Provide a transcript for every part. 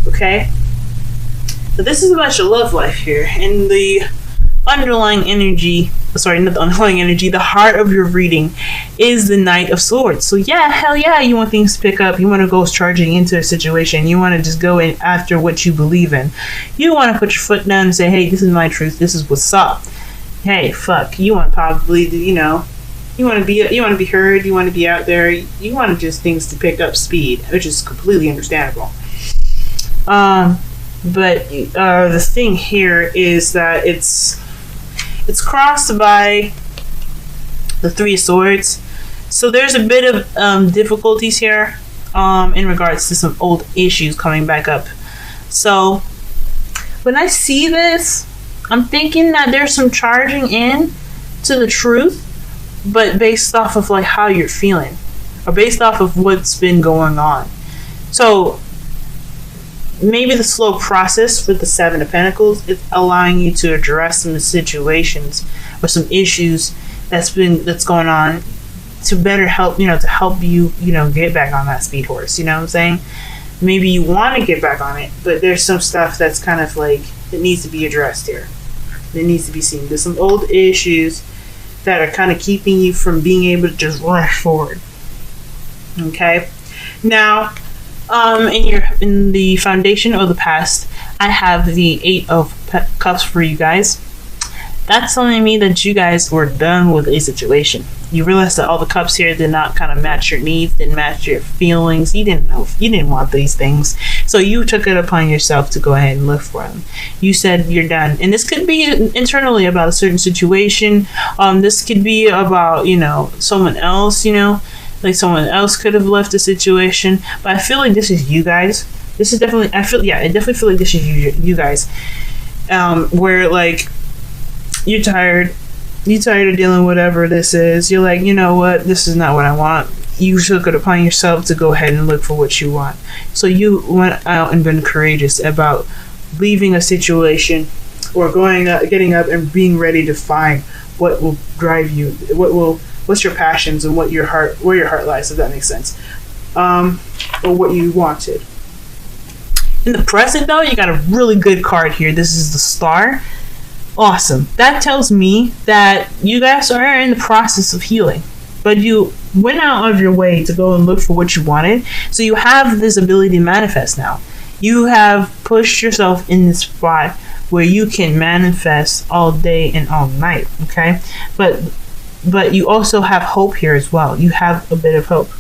Okay? But this is about your love life here. And the underlying energy, sorry, not the underlying energy, the heart of your reading is the Knight of Swords. So yeah, hell yeah, you want things to pick up. You want to go charging into a situation. You want to just go in after what you believe in. You want to put your foot down and say, hey, this is my truth. This is what's up. Hey, fuck. You want probably, you want to be heard. You want to be out there. You want just things to pick up speed, which is completely understandable. But the thing here is that it's crossed by the Three of Swords. So there's a bit of difficulties here in regards to some old issues coming back up. So when I see this, I'm thinking that there's some charging in to the truth, but based off of like how you're feeling or based off of what's been going on. So maybe the slow process with the Seven of Pentacles is allowing you to address some situations or some issues that's going on to better help, to help you, get back on that speed horse. You know what I'm saying? Maybe you want to get back on it, but there's some stuff that's kind of like, it needs to be addressed here. It needs to be seen. There's some old issues that are kind of keeping you from being able to just rush forward. Okay? Now, in the foundation of the past, I have the Eight of Cups for you guys. That's telling me that you guys were done with a situation. You realized that all the cups here did not kind of match your needs, didn't match your feelings. You didn't want these things. So you took it upon yourself to go ahead and look for them. You said you're done. And this could be internally about a certain situation. This could be about, someone else, like someone else could have left the situation. But I feel like this is you guys. This is definitely, I definitely feel like this is you guys. Where like, you're tired of dealing with whatever this is. You're like, you know what, this is not what I want. You took it upon yourself to go ahead and look for what you want. So you went out and been courageous about leaving a situation or getting up and being ready to find what will drive you, what's your passions and where your heart lies, if that makes sense, or what you wanted. In the present though, you got a really good card here. This is the Star. Awesome. That tells me that you guys are in the process of healing, but you went out of your way to go and look for what you wanted. So you have this ability to manifest now. You have pushed yourself in this spot where you can manifest all day and all night. Okay, but you also have hope here as well. You have a bit of hope,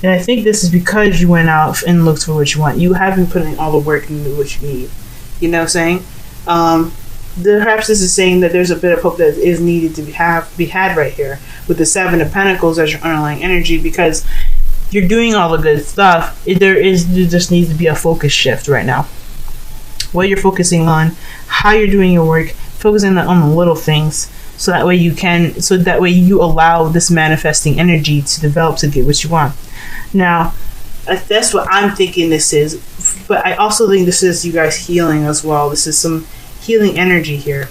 and I think this is because you went out and looked for what you want. You haven't put in all the work into what you need. You know what I'm saying? Perhaps this is saying that there's a bit of hope that is needed to be had right here with the Seven of Pentacles as your underlying energy, because you're doing all the good stuff. There just needs to be a focus shift right now. What you're focusing on, how you're doing your work, focusing on the little things, so that way you allow this manifesting energy to develop to get what you want. Now, that's what I'm thinking this is, but I also think this is you guys healing as well. This is some healing energy here.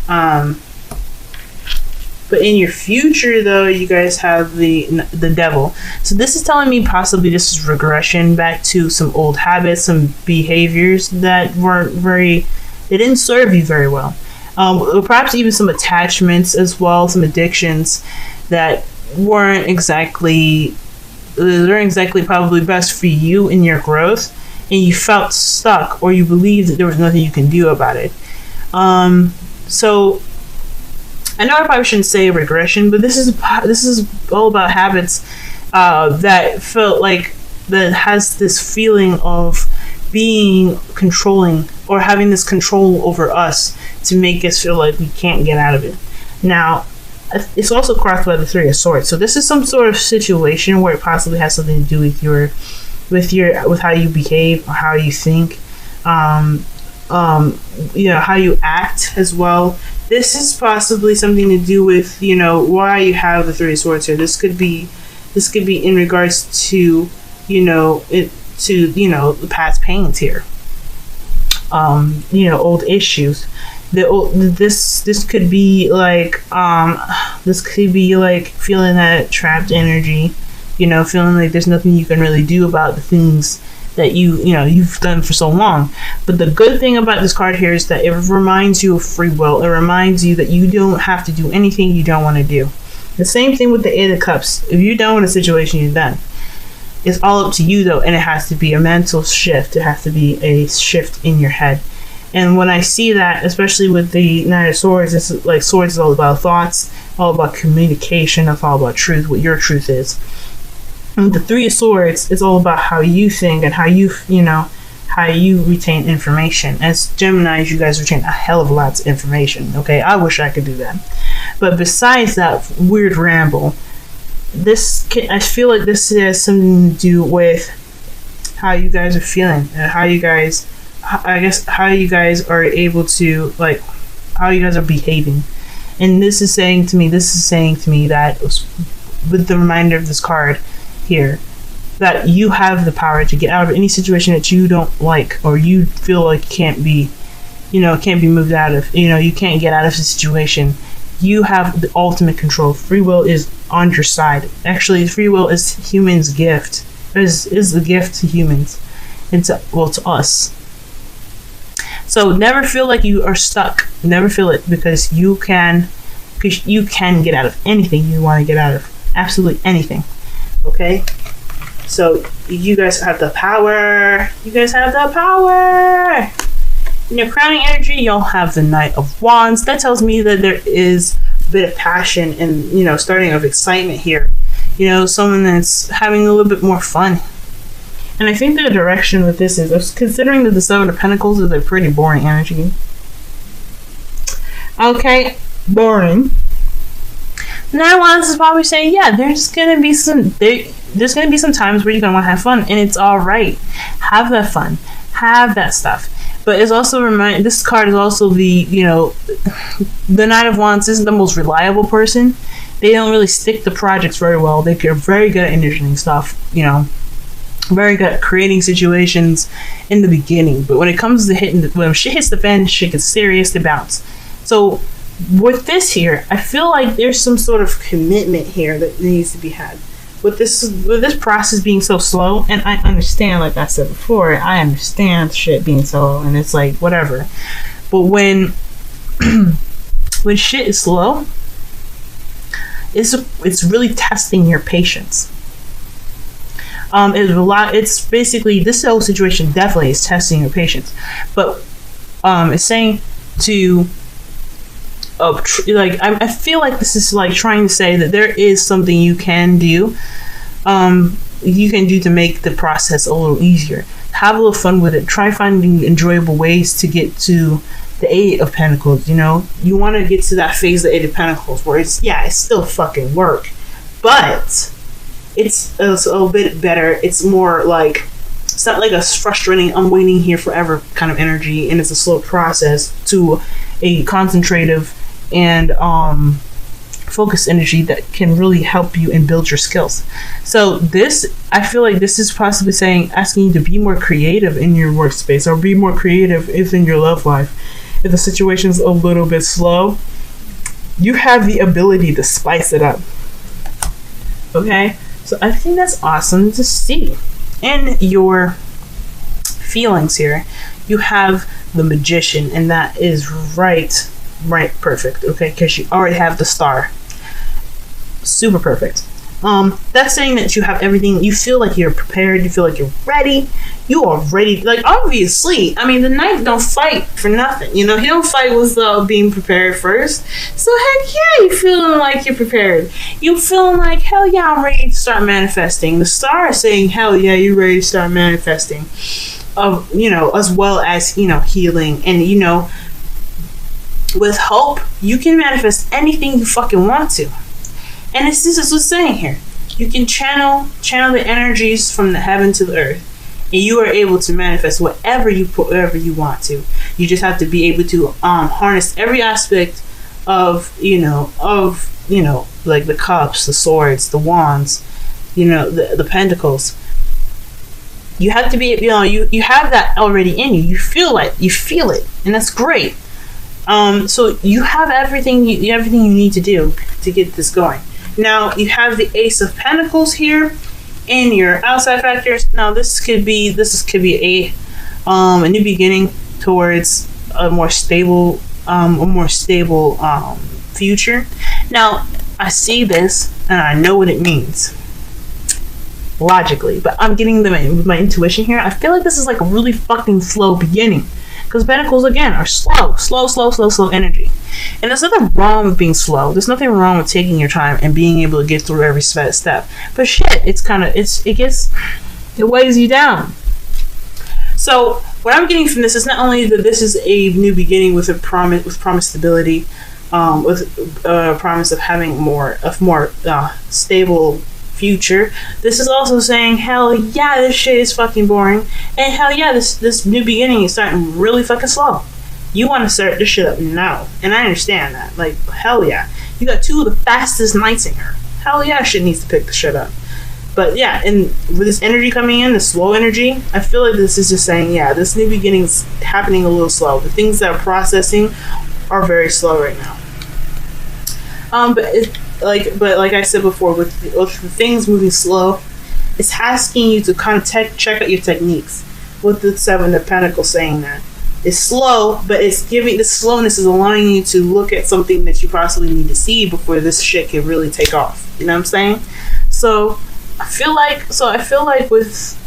But in your future though, you guys have the Devil. So this is telling me possibly this is regression back to some old habits, some behaviors that they didn't serve you very well. Or perhaps even some attachments as well, some addictions that weren't exactly probably best for you in your growth, and you felt stuck, or you believed that there was nothing you can do about it. So I know I probably shouldn't say regression, but this is all about habits that felt like that has this feeling of being controlling or having this control over us to make us feel like we can't get out of it. Now, it's also crossed by the Three of Swords. So this is some sort of situation where it possibly has something to do with how you behave or how you think, how you act as well. This is possibly something to do with, why you have the Three of Swords here. This could be in regards to, the past pains here. Old issues. This could be like feeling that trapped energy, feeling like there's nothing you can really do about the things that you've done for so long. But the good thing about this card here is that it reminds you of free will. It reminds you that you don't have to do anything you don't want to do. The same thing with the Eight of Cups. If you're done with a situation, you're done. It's all up to you though, and it has to be a mental shift. It has to be a shift in your head. And when I see that, especially with the Knight of Swords, it's like swords is all about thoughts, all about communication, it's all about truth, what your truth is. And with the Three of Swords, it's all about how you think and how you retain information. As Geminis, you guys retain a hell of lots of information, okay? I wish I could do that. But besides that weird ramble, I feel like this has something to do with how you guys are feeling and how you guys are able to, like, how you guys are behaving. And this is saying to me that with the reminder of this card here, that you have the power to get out of any situation that you don't like or you feel like can't be moved out of. You can't get out of the situation. You have the ultimate control. Free will is on your side. Actually, free will is humans' gift. Is the gift to humans and to us. So never feel like you are stuck. Never feel it, because you can get out of anything you want to get out of. Absolutely anything. Okay? So you guys have the power. You guys have the power. In your crowning energy, you'll have the Knight of Wands. That tells me that there is a bit of passion and, starting of excitement here. Someone that's having a little bit more fun. And I think the direction with this is, considering that the Seven of Pentacles is a pretty boring energy. Okay, boring. Now Wands is probably saying, yeah, there's gonna be some times where you're gonna want to have fun, and it's all right. Have that fun, have that stuff. But it's also this card is also the Knight of Wands isn't the most reliable person. They don't really stick to projects very well. They're very good at initiating stuff, very good at creating situations in the beginning. But when it comes to when shit hits the fan, shit gets serious, they bounce. So with this here, I feel like there's some sort of commitment here that needs to be had. With this process being so slow, and I understand, like I said before, I understand shit being slow, and it's like whatever. But when when shit is slow, it's really testing your patience. It's basically, this whole situation definitely is testing your patience, but it's saying to I feel like this is like trying to say that there is something you can do to make the process a little easier. Have a little fun with it. Try finding enjoyable ways to get to the Eight of Pentacles. You want to get to that phase of the Eight of Pentacles where it's still fucking work, but it's a little bit better. It's more like, it's not like a frustrating, I'm waiting here forever kind of energy, and it's a slow process, to a concentrative and focused energy that can really help you and build your skills. So I feel like this is possibly asking you to be more creative in your workspace, or be more creative in your love life. If the situation's a little bit slow, you have the ability to spice it up. Okay? So I think that's awesome to see. In your feelings here, you have the Magician, and that is right perfect, okay? Because you already have the Star. Super perfect. That's saying that you have everything. You feel like you're prepared. You feel like you're ready. You are ready. Like, obviously, the Knight don't fight for nothing. He don't fight without being prepared first. So heck yeah, you feeling like you're prepared. You feeling like, hell yeah, I'm ready to start manifesting. The Star is saying, hell yeah, you're ready to start manifesting. As well as, healing. And, with hope, you can manifest anything you fucking want to. And this is what's saying here. You can channel the energies from the heaven to the earth, and you are able to manifest whatever you want to. You just have to be able to harness every aspect of like the cups, the swords, the wands, the pentacles. You have to be, you have that already in you. You feel it, and that's great. So you have everything you need to do to get this going. Now you have the Ace of Pentacles here, In your outside factors, now this could be a new beginning towards a more stable future. Now I see this and I know what it means logically, but I'm getting my intuition here. I feel like this is like a really fucking slow beginning, because Pentacles again are slow energy, and there's nothing wrong with being slow. There's nothing wrong with taking your time and being able to get through every step. But shit, it weighs you down. So what I'm getting from this is not only that this is a new beginning with promised stability, with a promise of having a more stable future. This is also saying, hell yeah, this shit is fucking boring, and hell yeah, this new beginning is starting really fucking slow. You want to start this shit up now, and I understand that. Like, hell yeah, you got two of the fastest knights in here. Hell yeah, shit needs to pick the shit up. But yeah, and with this energy coming in, the slow energy, I feel like this is just saying, yeah, this new beginning is happening a little slow. The things that are processing are very slow right now. But like I said before, with the things moving slow, it's asking you to kind of check out your techniques. With the Seven of Pentacles saying that it's slow, but it's giving the slowness is allowing you to look at something that you possibly need to see before this shit can really take off. You know what I'm saying? So I feel like with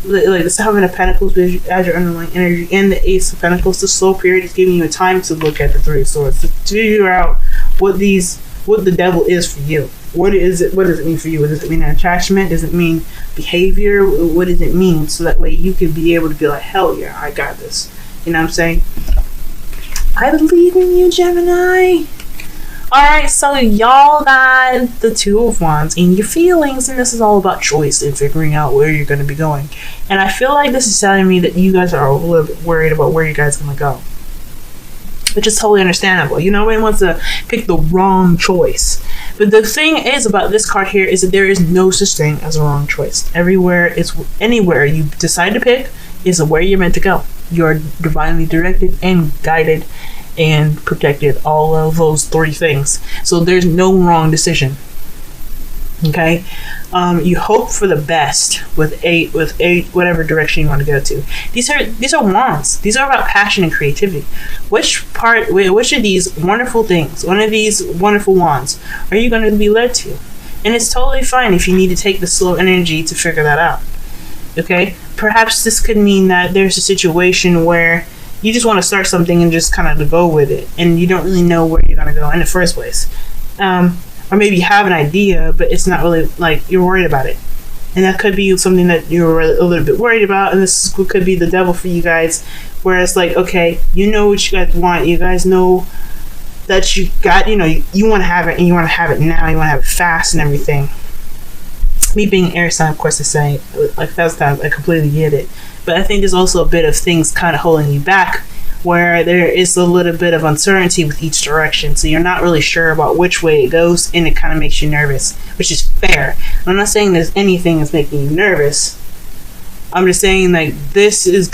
the Seven of Pentacles as your underlying energy and the Ace of Pentacles, the slow period is giving you a time to look at the Three of Swords to figure out what the devil is for you. What does it mean for you? Does it mean an attachment? Does it mean behavior? What does it mean? So that way you can be able to be like, hell yeah, I got this. You know what I'm saying? I believe in you, Gemini. Alright, so y'all got the Two of Wands in your feelings, and this is all about choice and figuring out where you're going to be going. And I feel like this is telling me that you guys are a little bit worried about where you guys are going to go, which is totally understandable. You know, nobody wants to pick the wrong choice. But the thing is about this card here is that there is no such thing as a wrong choice. Anywhere you decide to pick is where you're meant to go. You're divinely directed and guided and protected, all of those three things. So there's no wrong decision. Okay, you hope for the best with whatever direction you want to go to. These are wands. These are about passion and creativity. Which of these wonderful things, one of these wonderful wands, are you going to be led to? And it's totally fine if you need to take the slow energy to figure that out. Okay, perhaps this could mean that there's a situation where you just want to start something and just kind of go with it, and you don't really know where you're going to go in the first place. Or maybe you have an idea, but it's not really, like, you're worried about it. And that could be something that you're a little bit worried about, and this could be the devil for you guys, where it's like, okay, you know what you guys want, you guys know that you got, you want to have it, and you want to have it now, you want to have it fast and everything. Me being air sign, of course, is saying, like, that's time, I completely get it. But I think there's also a bit of things kind of holding you back, where there is a little bit of uncertainty with each direction, so you're not really sure about which way it goes, and it kind of makes you nervous, which is fair. I'm not saying there's anything that's making you nervous. I'm just saying, like, this is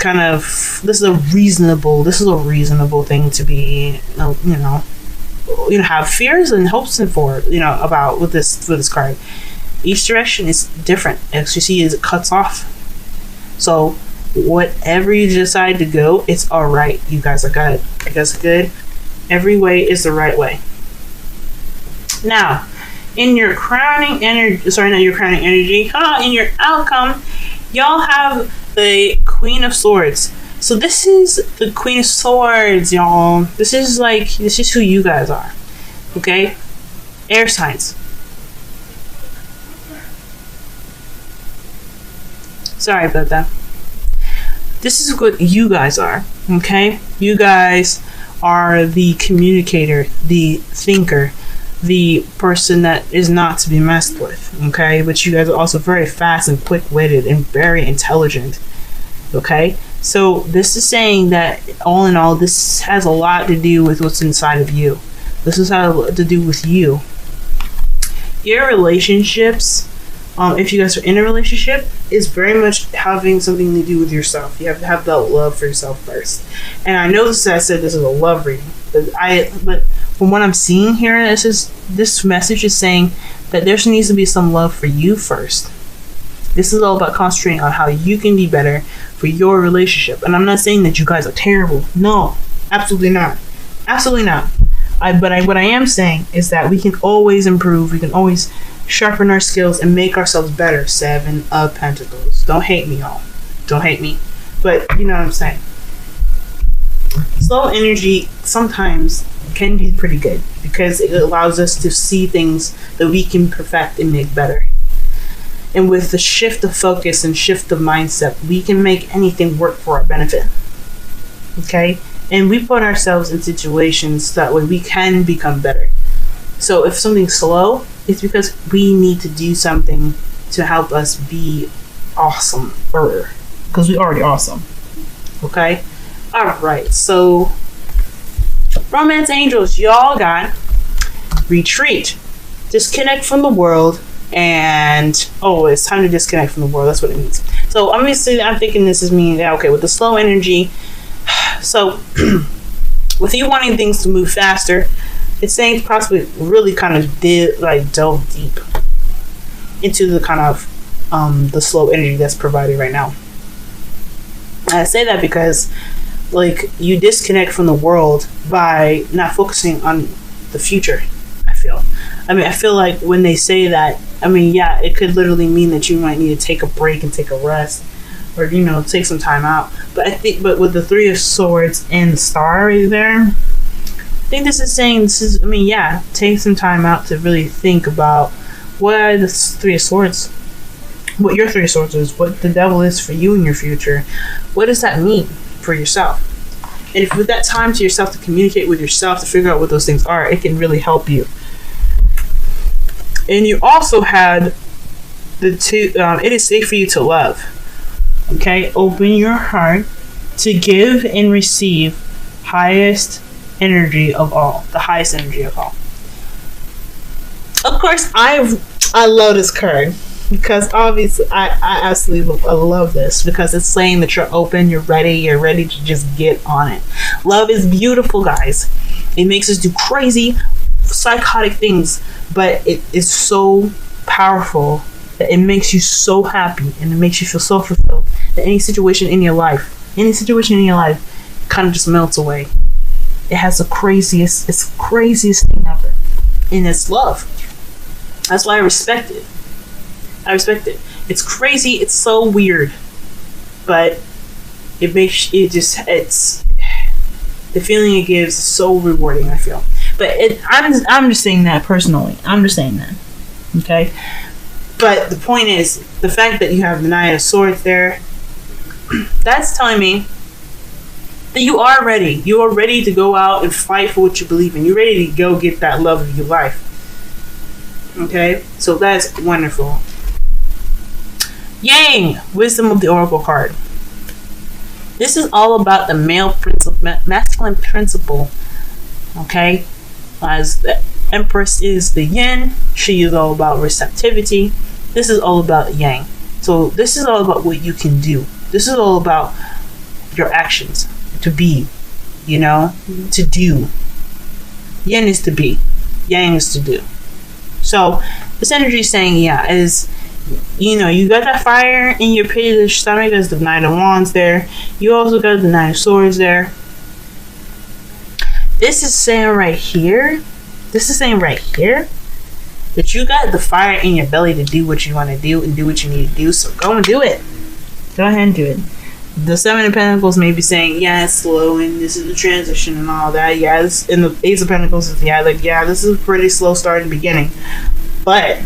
a reasonable thing to be, have fears and hopes for, about with this card. Each direction is different. As you see, it cuts off. So whatever you decide to go, it's all right. You guys are good. You guys are good. Every way is the right way. Now, in your crowning energy, in your outcome, y'all have the Queen of Swords. So this is the Queen of Swords, y'all. This is who you guys are. Okay? Air signs. Sorry about that. This is what you guys are, okay? You guys are the communicator, the thinker, the person that is not to be messed with, okay? But you guys are also very fast and quick-witted and very intelligent, okay? So this is saying that, all in all, this has a lot to do with what's inside of you. This has a lot to do with you. Your relationships, if you guys are in a relationship, is very much having something to do with yourself. You have to have that love for yourself first. And I know I said this is a love reading, but from what I'm seeing here, this message is saying that there needs to be some love for you first. This is all about concentrating on how you can be better for your relationship. And I'm not saying that you guys are terrible. No, absolutely not. Absolutely not. What I am saying is that we can always improve. We can always sharpen our skills and make ourselves better. 7 of Pentacles. Don't hate me, y'all. Don't hate me. But you know what I'm saying. Slow energy sometimes can be pretty good because it allows us to see things that we can perfect and make better. And with the shift of focus and shift of mindset, we can make anything work for our benefit. Okay? And we put ourselves in situations that way we can become better. So if something's slow, it's because we need to do something to help us be awesome. Because we're already awesome. Okay? Alright, so romance angels, y'all got retreat. Disconnect from the world. And it's time to disconnect from the world. That's what it means. So obviously I'm thinking this is meaning that, okay, with the slow energy, so with you wanting things to move faster, it's saying possibly really kind of delve deep into the kind of the slow energy that's provided right now. And I say that because like you disconnect from the world by not focusing on the future. I feel like when they say that, yeah, it could literally mean that you might need to take a break and take a rest, or take some time out. But with the 3 of Swords and the star right there, I think this is saying take some time out to really think about what the 3 of Swords, what your 3 of Swords is, what the devil is for you in your future. What does that mean for yourself? And if with that time to yourself to communicate with yourself to figure out what those things are, it can really help you. And you also had the 2, it is safe for you to love. Okay? Open your heart to give and receive highest energy of all. The highest energy of all. Of course, I love this card. Because obviously, I absolutely love this. Because it's saying that you're open, you're ready to just get on it. Love is beautiful, guys. It makes us do crazy, psychotic things, but it is so powerful that it makes you so happy and it makes you feel so fulfilled that any situation in your life kind of just melts away. It has the craziest thing ever, and it's love. That's why I respect it. It's crazy, it's so weird, but it's the feeling it gives is so rewarding, I feel. But I'm just saying that personally. I'm just saying that. Okay? But the point is, the fact that you have the 9 of Swords there, that's telling me that you are ready. You are ready to go out and fight for what you believe in. You're ready to go get that love of your life. Okay? So that's wonderful. Yang, Wisdom of the Oracle card. This is all about the masculine principle. Okay? As the Empress is the yin, she is all about receptivity. This is all about yang. So this is all about what you can do. This is all about your actions. To be, to do. Yin is to be. Yang is to do. So this energy is saying, you got that fire in your pit of the stomach. There's the 9 of Wands there. You also got the 9 of Swords there. This is saying right here that you got the fire in your belly to do what you want to do and do what you need to do. So go and do it. Go ahead and do it. The 7 of Pentacles may be saying, it's slow and this is the transition and all that. And the Ace of Pentacles is, this is a pretty slow start in the beginning. But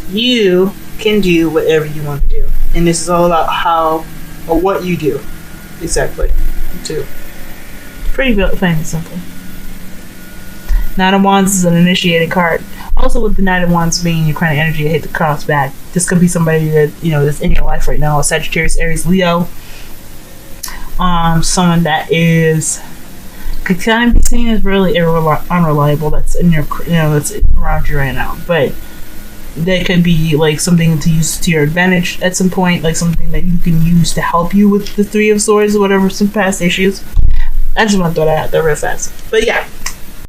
you can do whatever you want to do. And this is all about how or what you do. Exactly. Too. Pretty plain and simple. 9 of Wands is an initiated card. Also, with the 9 of Wands being your kind of energy, I hate to cross back. This could be somebody that that's in your life right now. A Sagittarius, Aries, Leo. Someone that could kind of be seen as really unreliable. That's in your that's around you right now. But that could be like something to use to your advantage at some point, like something that you can use to help you with the 3 of Swords or whatever, some past issues. I just want to throw that out there real fast. But yeah.